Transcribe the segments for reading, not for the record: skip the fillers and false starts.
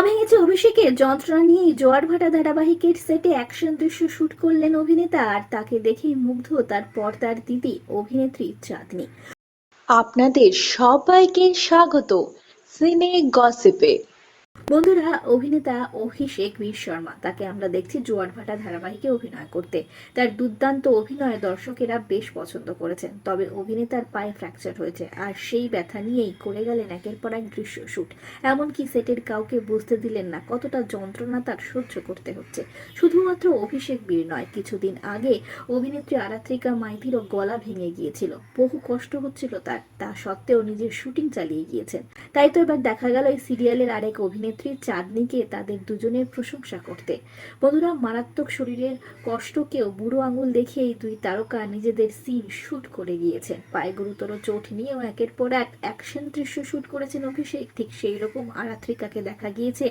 ভেঙেছে অভিষেকের যন্ত্রণা নিয়েই জোয়ার ভাটা ধারাবাহিকের সেটে অ্যাকশন দৃশ্য শুট করলেন অভিনেতা, আর তাকে দেখেই মুগ্ধ তার পর্দার দিদি অভিনেত্রী চাঁদনী। আপনাদের সবাইকে স্বাগত সিনে গসিপে। বন্ধুরা, অভিনেতা অভিষেক বীর শর্মা, তাকে আমরা দেখছি জোয়ার ভাটা ধারাবাহিকে অভিনয় করতে। তার দুর্দান্ত অভিনয়ে দর্শকেরা বেশ পছন্দ করেছেন। তবে অভিনেতার পায়ে ফ্র্যাকচার হয়েছে, আর সেই ব্যথা নিয়েই করে গেলেন একের পর এক দৃশ্য শুট। এমনকি সেটের কাউকে বুঝতে দিলেন না কতটা যন্ত্রণা তার সহ্য করতে হচ্ছে। শুধুমাত্র অভিষেক বীর নয়, কিছুদিন আগে অভিনেত্রী আরাত্রিকা মাইতিরও গলা ভেঙে গিয়েছিল। বহু কষ্ট হচ্ছিল তার, তা সত্ত্বেও নিজের শুটিং চালিয়ে গিয়েছেন। তাই তো এবার দেখা গেল এই সিরিয়ালের আরেক অভিনেত্রী চাঁদনীকে তাদের দুজনের প্রশংসা করতে। বন্ধুরা, মারাত্মক শরীরের কষ্টকেও বুড়ো আঙুল দেখিয়ে এই দুই তারকা নিজেদের সিন শুট করে গিয়েছেন। পায়ে গুরুতর চোট নিয়েও একের পর এক অ্যাকশন দৃশ্য শুট করেছেন অভিষেক। ঠিক সেই রকম আরাত্রিকাকে দেখা গিয়েছে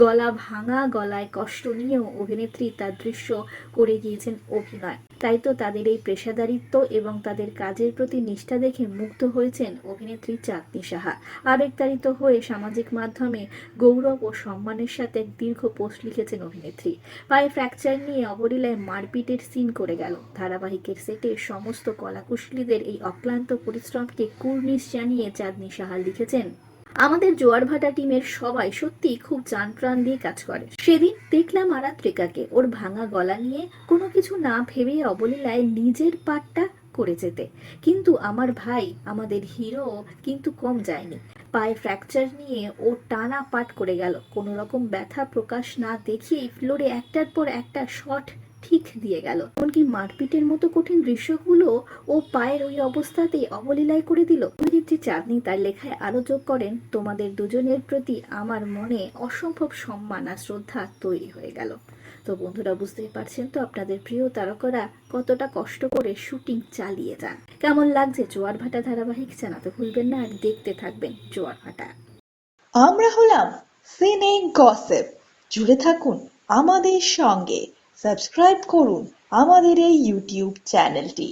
গলা ভাঙা, গলায় কষ্ট নিয়েও অভিনেত্রী তার দৃশ্য করে গিয়েছেন অভিনয়। তাই তো তাদের এই পেশাদারিত্ব এবং তাদের কাজের প্রতি নিষ্ঠা দেখে মুগ্ধ হয়েছেন অভিনেত্রী চাঁদনী সাহা। আবেগতাড়িত হয়ে সামাজিক মাধ্যমে গৌরব ও সম্মানের সাথে এক দীর্ঘ পোস্ট লিখেছেন অভিনেত্রী। পায়ে ফ্র্যাকচার নিয়ে অবলীলায় মারপিটের সিন করে গেল। ধারাবাহিকের সেটে সমস্ত কলাকুশলীদের এই অক্লান্ত পরিশ্রমকে কুর্নিশ জানিয়ে চাঁদনী সাহা লিখেছেন, আমাদের জোয়ার ভাটা টিমের সবাই সত্যি খুব জান প্রাণ দিয়ে কাজ করে। সেদিন দেখলাম আরাত্রিকাকে ওর ভাঙা গলা নিয়ে কোনো কিছু না ভেবে অবলীলায় নিজের পাটটা করে যেতে, কিন্তু আমার ভাই, আমাদের হিরো কিন্তু কম যায়নি। পায়ে ফ্র্যাকচার নিয়ে ও টানা পাট করে গেল। কোনো রকম ব্যথা প্রকাশ না দেখিয়েই ফ্লোরে একটার পর একটা শট ঠিক দিয়ে গেল। এমনকি মারপিটের মতো কঠিন দৃশ্যগুলো ও পায়ের ওই অবস্থাতেই অবলীলায় করে দিল। অভিনেত্রী চাঁদনী তার লেখায় আরো যোগ করেন, তোমাদের দুজনের প্রতি আমার মনে অসম্ভব সম্মান আর শ্রদ্ধা তৈরি হয়ে গেল। তো বন্ধুরা, বুঝতেই পারছেন তো আপনাদের প্রিয় তারকারা কতটা কষ্ট করে শুটিং চালিয়ে যান। কেমন লাগছে জোয়ার ভাটা ধারাবাহিক জানাতে ভুলবেন না, আর দেখতে থাকবেন জোয়ার ভাটা। আমরা হলাম সিনে গসিপ। জুড়ে থাকুন আমাদের সঙ্গে, সাবস্ক্রাইব করুন আমাদের এই ইউটিউব চ্যানেলটি।